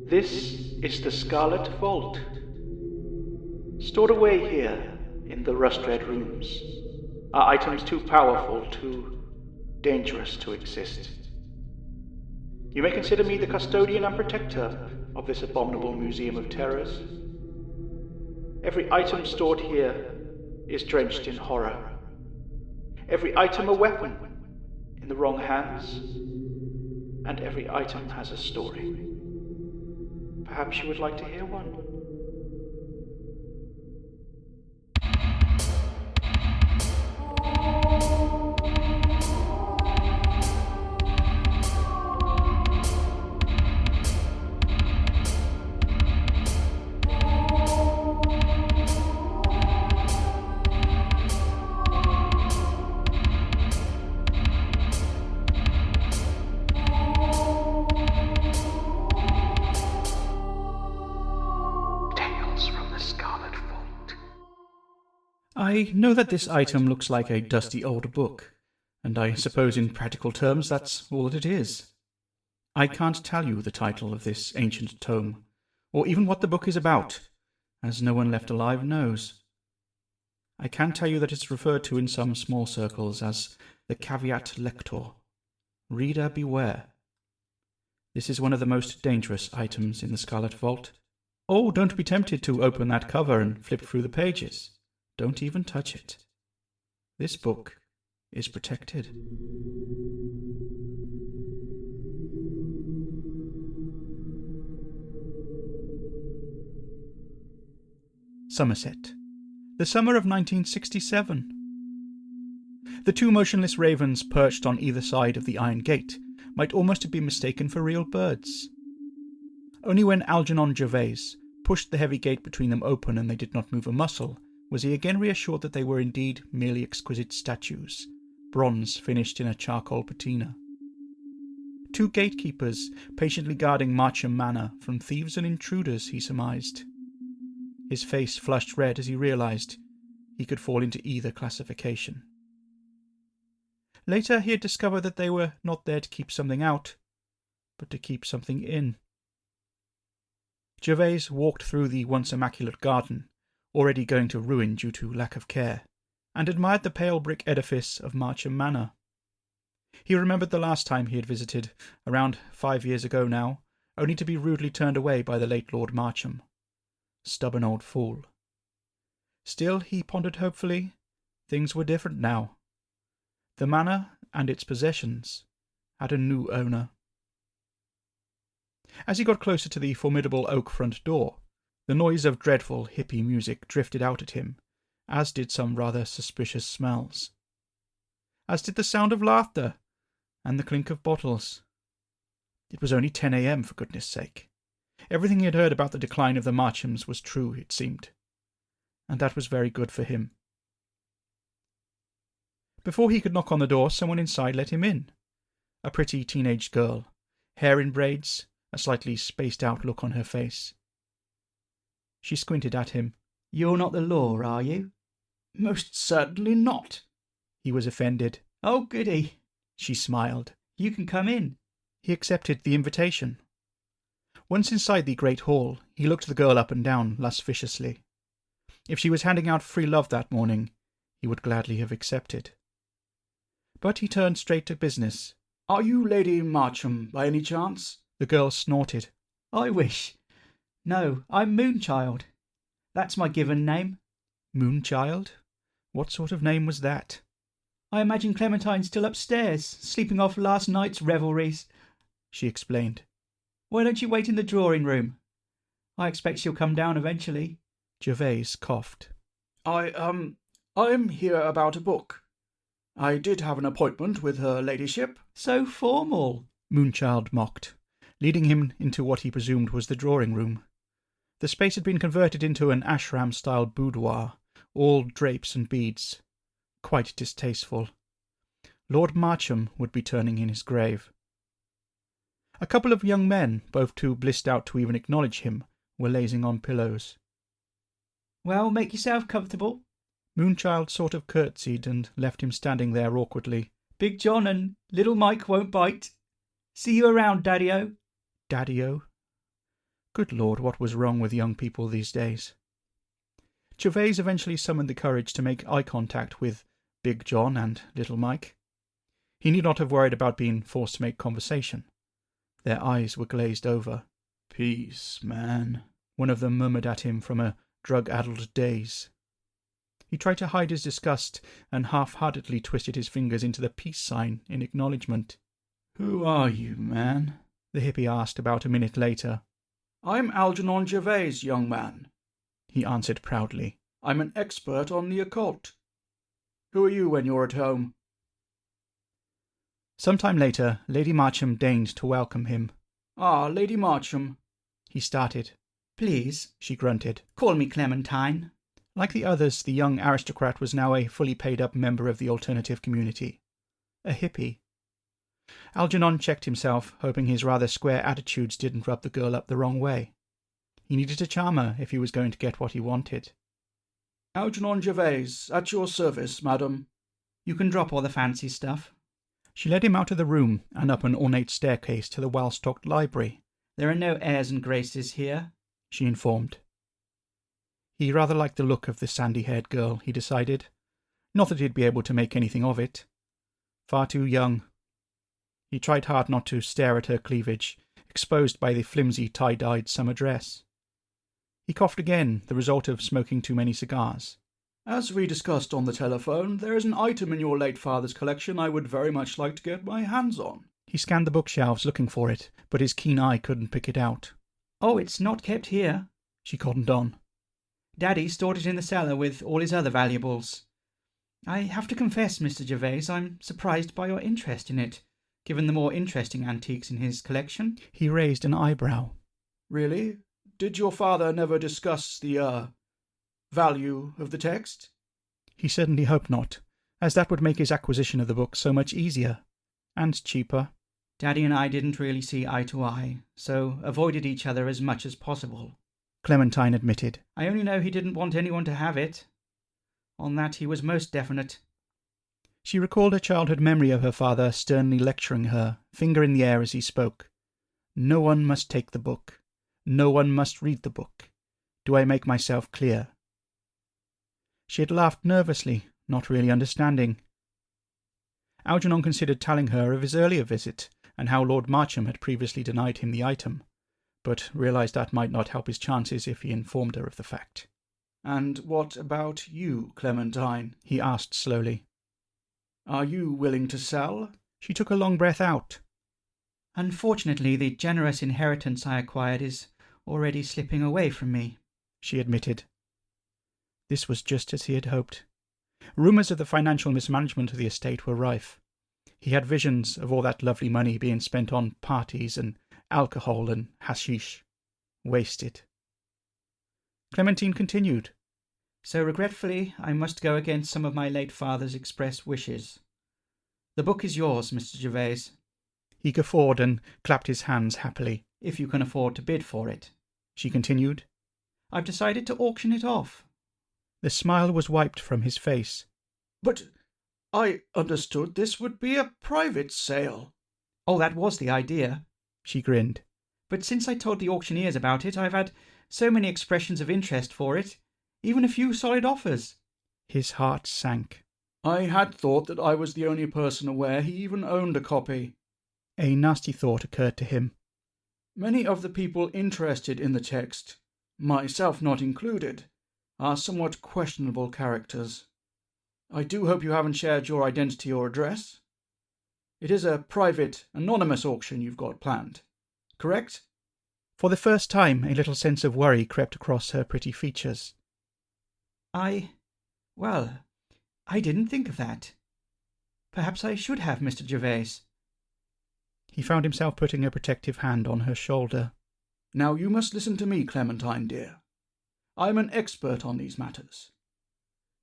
This is the Scarlet Vault. Stored away here in the rust-red rooms are items too powerful, too dangerous to exist. You may consider me the custodian and protector of this abominable museum of terrors. Every item stored here is drenched in horror. Every item a weapon in the wrong hands. And every item has a story. Perhaps you would like to hear one. I know that this item looks like a dusty old book, and I suppose in practical terms that's all that it is. I can't tell you the title of this ancient tome, or even what the book is about, as no one left alive knows. I can tell you that it's referred to in some small circles as the caveat lector. Reader beware. This is one of the most dangerous items in the Scarlet Vault. Oh, don't be tempted to open that cover and flip through the pages. Don't even touch it. This book is protected. Somerset. The summer of 1967. The two motionless ravens perched on either side of the iron gate might almost have been mistaken for real birds. Only when Algernon Gervais pushed the heavy gate between them open and they did not move a muscle was he again reassured that they were indeed merely exquisite statues, bronze finished in a charcoal patina. Two gatekeepers patiently guarding Marcham Manor from thieves and intruders, he surmised. His face flushed red as he realised he could fall into either classification. Later he had discovered that they were not there to keep something out, but to keep something in. Gervais walked through the once immaculate garden, already going to ruin due to lack of care, and admired the pale brick edifice of Marcham Manor. He remembered the last time he had visited, around 5 years ago now, only to be rudely turned away by the late Lord Marcham. Stubborn old fool. Still, he pondered hopefully, things were different now. The manor and its possessions had a new owner. As he got closer to the formidable oak front door, the noise of dreadful hippie music drifted out at him, as did some rather suspicious smells. As did the sound of laughter, and the clink of bottles. It was only 10 a.m, for goodness sake. Everything he had heard about the decline of the Marchams was true, it seemed. And that was very good for him. Before he could knock on the door, someone inside let him in. A pretty teenage girl, hair in braids, a slightly spaced-out look on her face. She squinted at him. "You're not the law, are you?" "Most certainly not." He was offended. "Oh, goody." She smiled. "You can come in." He accepted the invitation. Once inside the great hall, he looked the girl up and down lasciviously. If she was handing out free love that morning, he would gladly have accepted. But he turned straight to business. "Are you Lady Marcham, by any chance?" The girl snorted. "I wish. No, I'm Moonchild. That's my given name." Moonchild? What sort of name was that? "I imagine Clementine's still upstairs, sleeping off last night's revelries," she explained. "Why don't you wait in the drawing room? I expect she'll come down eventually." Gervais coughed. I'm here about a book. I did have an appointment with her ladyship." "So formal," Moonchild mocked, leading him into what he presumed was the drawing room. The space had been converted into an ashram-style boudoir, all drapes and beads. Quite distasteful. Lord Marcham would be turning in his grave. A couple of young men, both too blissed out to even acknowledge him, were lazing on pillows. "Well, make yourself comfortable." Moonchild sort of curtsied and left him standing there awkwardly. "Big John and little Mike won't bite. See you around, Daddy-o." Daddy-o? Good Lord, what was wrong with young people these days? Gervais eventually summoned the courage to make eye contact with Big John and Little Mike. He need not have worried about being forced to make conversation. Their eyes were glazed over. "Peace, man," one of them murmured at him from a drug-addled daze. He tried to hide his disgust and half-heartedly twisted his fingers into the peace sign in acknowledgement. "Who are you, man?" the hippie asked about a minute later. "I'm Algernon Gervais, young man," he answered proudly. "I'm an expert on the occult. Who are you when you're at home?" Some time later, Lady Marcham deigned to welcome him. "Ah, Lady Marcham," he started. Please, She grunted. call me Clementine. Like the others, the young aristocrat was now a fully paid-up member of the alternative community. A hippie. Algernon checked himself, hoping his rather square attitudes didn't rub the girl up the wrong way. He needed to charm her if he was going to get what he wanted. "Algernon Gervais, at your service, madam." You can drop all the fancy stuff. She led him out of the room and up an ornate staircase to the well-stocked library. There are no airs and graces here, she informed. He rather liked the look of the sandy-haired girl, he decided. Not that he'd be able to make anything of it. Far too young. He tried hard not to stare at her cleavage, exposed by the flimsy tie-dyed summer dress. He coughed again, the result of smoking too many cigars. "As we discussed on the telephone, there is an item in your late father's collection I would very much like to get my hands on." He scanned the bookshelves looking for it, but his keen eye couldn't pick it out. Oh, it's not kept here, she cottoned on. Daddy stored it in the cellar with all his other valuables. I have to confess, Mr. Gervais, I'm surprised by your interest in it, given the more interesting antiques in his collection. He raised an eyebrow. "Really? Did your father never discuss the, value of the text?" He certainly hoped not, as that would make his acquisition of the book so much easier. And cheaper. Daddy and I didn't really see eye to eye, so avoided each other as much as possible, Clementine admitted. I only know he didn't want anyone to have it. On that he was most definite. She recalled a childhood memory of her father sternly lecturing her, finger in the air as he spoke. No one must take the book. No one must read the book. Do I make myself clear? She had laughed nervously, not really understanding. Algernon considered telling her of his earlier visit, and how Lord Marcham had previously denied him the item, but realised that might not help his chances if he informed her of the fact. "And what about you, Clementine?" he asked slowly. "Are you willing to sell?" She took a long breath out. Unfortunately, the generous inheritance I acquired is already slipping away from me, she admitted. This was just as he had hoped. Rumours of the financial mismanagement of the estate were rife. He had visions of all that lovely money being spent on parties and alcohol and hashish. Wasted. Clementine continued. So regretfully, I must go against some of my late father's express wishes. The book is yours, Mr. Gervais. He guffawed and clapped his hands happily. If you can afford to bid for it, she continued. I've decided to auction it off. The smile was wiped from his face. "But I understood this would be a private sale." Oh, that was the idea, she grinned. But since I told the auctioneers about it, I've had so many expressions of interest for it, even a few solid offers. His heart sank. "I had thought that I was the only person aware he even owned a copy." A nasty thought occurred to him. "Many of the people interested in the text, myself not included, are somewhat questionable characters. I do hope you haven't shared your identity or address. It is a private, anonymous auction you've got planned, correct?" For the first time, a little sense of worry crept across her pretty features. Well, I didn't think of that. Perhaps I should have, Mr. Gervais. He found himself putting a protective hand on her shoulder. "Now you must listen to me, Clementine dear. I'm an expert on these matters.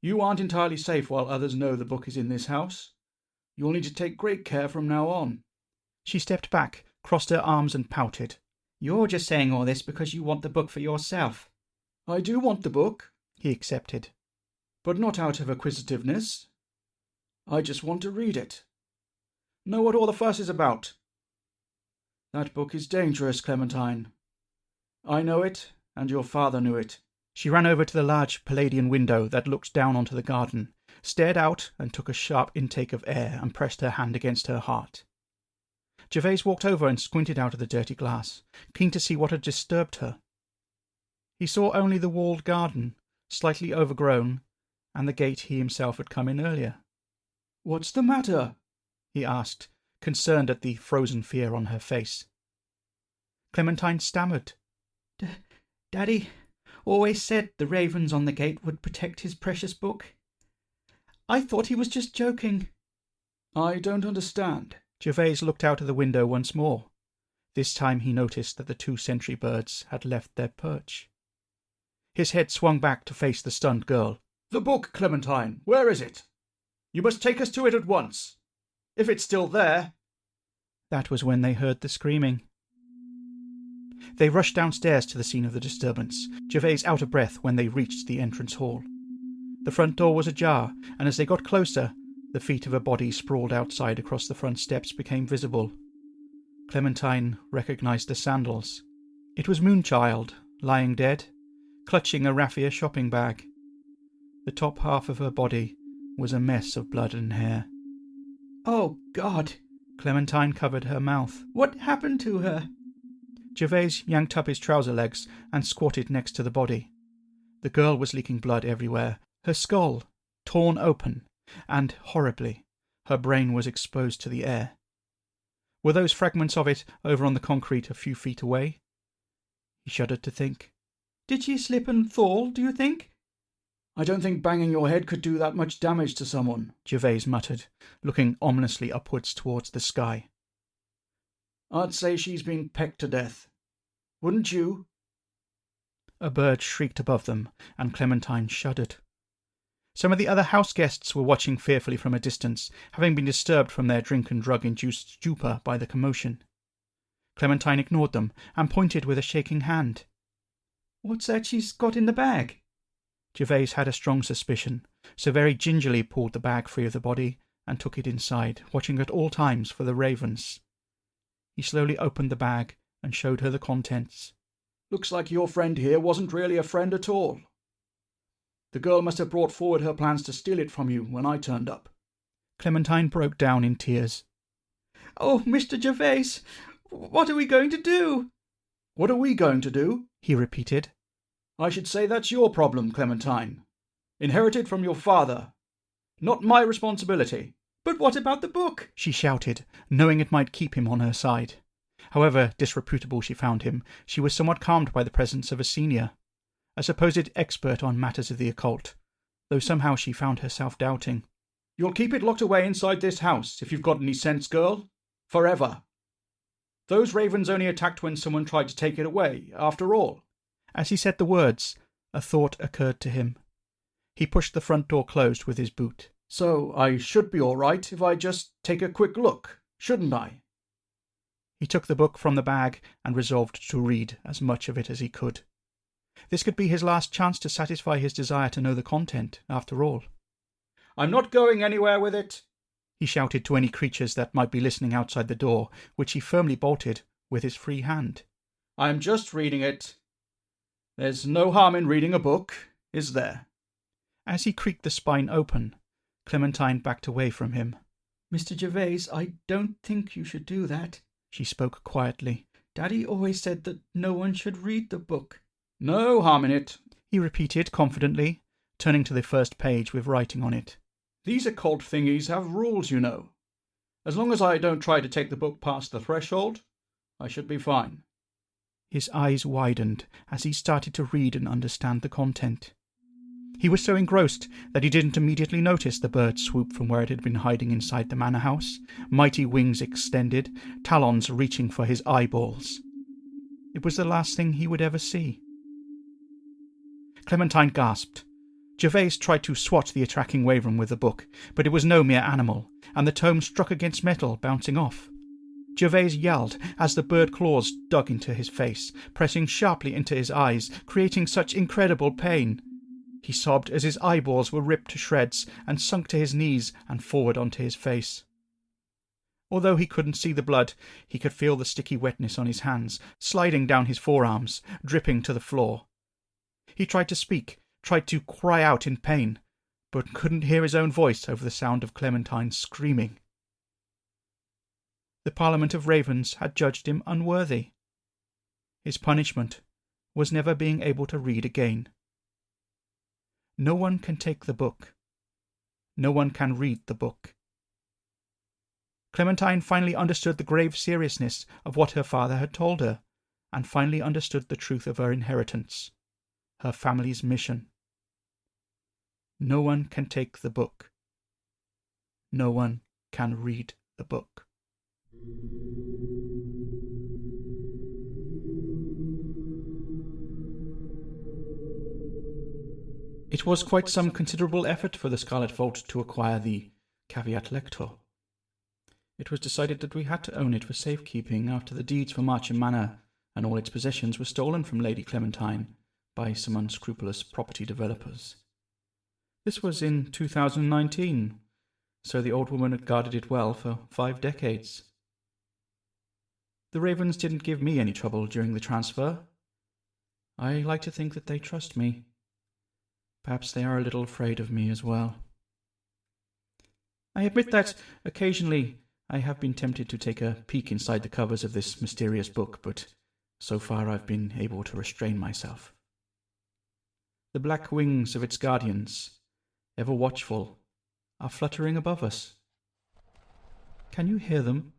You aren't entirely safe while others know the book is in this house. You'll need to take great care from now on." She stepped back, crossed her arms and pouted. You're just saying all this because you want the book for yourself. "I do want the book," he accepted. "but not out of acquisitiveness. I just want to read it. Know what all the fuss is about. That book is dangerous, Clementine. I know it, and your father knew it. She ran over to the large Palladian window that looked down onto the garden, stared out and took a sharp intake of air and pressed her hand against her heart. Gervais walked over and squinted out of the dirty glass, keen to see what had disturbed her. He saw only the walled garden, slightly overgrown, and the gate he himself had come in earlier. "What's the matter?" he asked, concerned at the frozen fear on her face. Clementine stammered. Daddy always said the ravens on the gate would protect his precious book. I thought he was just joking. I don't understand. Gervais looked out of the window once more. This time he noticed that the 2 sentry birds had left their perch. His head swung back to face the stunned girl. "The book, Clementine, where is it? You must take us to it at once. If it's still there." That was when they heard the screaming. They rushed downstairs to the scene of the disturbance, Gervais out of breath when they reached the entrance hall. The front door was ajar, and as they got closer, the feet of a body sprawled outside across the front steps became visible. Clementine recognized the sandals. It was Moonchild, lying dead, clutching a raffia shopping bag. The top half of her body was a mess of blood and hair. "Oh, God!" Clementine covered her mouth. "What happened to her?" Gervais yanked up his trouser legs and squatted next to the body. The girl was leaking blood everywhere, her skull torn open, and, horribly, her brain was exposed to the air. Were those fragments of it over on the concrete a few feet away? He shuddered to think. "Did she slip and fall, do you think?" "I don't think banging your head could do that much damage to someone," Gervais muttered, looking ominously upwards towards the sky. "I'd say she's been pecked to death. Wouldn't you?" A bird shrieked above them, and Clementine shuddered. Some of the other house guests were watching fearfully from a distance, having been disturbed from their drink and drug-induced stupor by the commotion. Clementine ignored them and pointed with a shaking hand. "What's that she's got in the bag?" Gervais had a strong suspicion, so very gingerly pulled the bag free of the body and took it inside, watching at all times for the ravens. He slowly opened the bag and showed her the contents. "Looks like your friend here wasn't really a friend at all. The girl must have brought forward her plans to steal it from you when I turned up." Clementine broke down in tears. "Oh, Mr. Gervais, what are we going to do?" "What are we going to do?" he repeated. "I should say that's your problem, Clementine. Inherited from your father. Not my responsibility." "But what about the book?" she shouted, knowing it might keep him on her side. However disreputable she found him, she was somewhat calmed by the presence of a senior, a supposed expert on matters of the occult, though somehow she found herself doubting. "You'll keep it locked away inside this house, if you've got any sense, girl. Forever. Those ravens only attacked when someone tried to take it away, after all." As he said the words, a thought occurred to him. He pushed the front door closed with his boot. "So I should be all right if I just take a quick look, shouldn't I?" He took the book from the bag and resolved to read as much of it as he could. This could be his last chance to satisfy his desire to know the content, after all. "I'm not going anywhere with it," he shouted to any creatures that might be listening outside the door, which he firmly bolted with his free hand. "I'm just reading it. There's no harm in reading a book, is there?" As he creaked the spine open, Clementine backed away from him. "Mr. Gervais, I don't think you should do that," she spoke quietly. "Daddy always said that no one should read the book." "No harm in it," he repeated confidently, turning to the first page with writing on it. "These occult thingies have rules, you know. As long as I don't try to take the book past the threshold, I should be fine." His eyes widened as he started to read and understand the content. He was so engrossed that he didn't immediately notice the bird swoop from where it had been hiding inside the manor house, mighty wings extended, talons reaching for his eyeballs. It was the last thing he would ever see. Clementine gasped. Gervais tried to swat the attacking Wavering with the book, but it was no mere animal, and the tome struck against metal, bouncing off. Gervais yelled as the bird claws dug into his face, pressing sharply into his eyes, creating such incredible pain. He sobbed as his eyeballs were ripped to shreds and sunk to his knees and forward onto his face. Although he couldn't see the blood, he could feel the sticky wetness on his hands, sliding down his forearms, dripping to the floor. He tried to speak, tried to cry out in pain, but couldn't hear his own voice over the sound of Clementine screaming. The Parliament of Ravens had judged him unworthy. His punishment was never being able to read again. No one can take the book. No one can read the book. Clementine finally understood the grave seriousness of what her father had told her, and finally understood the truth of her inheritance, her family's mission. No one can take the book. No one can read the book. It was quite some considerable effort for the Scarlet Vault to acquire the caveat lector. It was decided that we had to own it for safekeeping after the deeds for Marcham Manor and all its possessions were stolen from Lady Clementine by some unscrupulous property developers. This was in 2019, so the old woman had guarded it well for 5 decades. The Ravens didn't give me any trouble during the transfer. I like to think that they trust me. Perhaps they are a little afraid of me as well. I admit that occasionally I have been tempted to take a peek inside the covers of this mysterious book, but so far I've been able to restrain myself. The black wings of its guardians, ever watchful, are fluttering above us. Can you hear them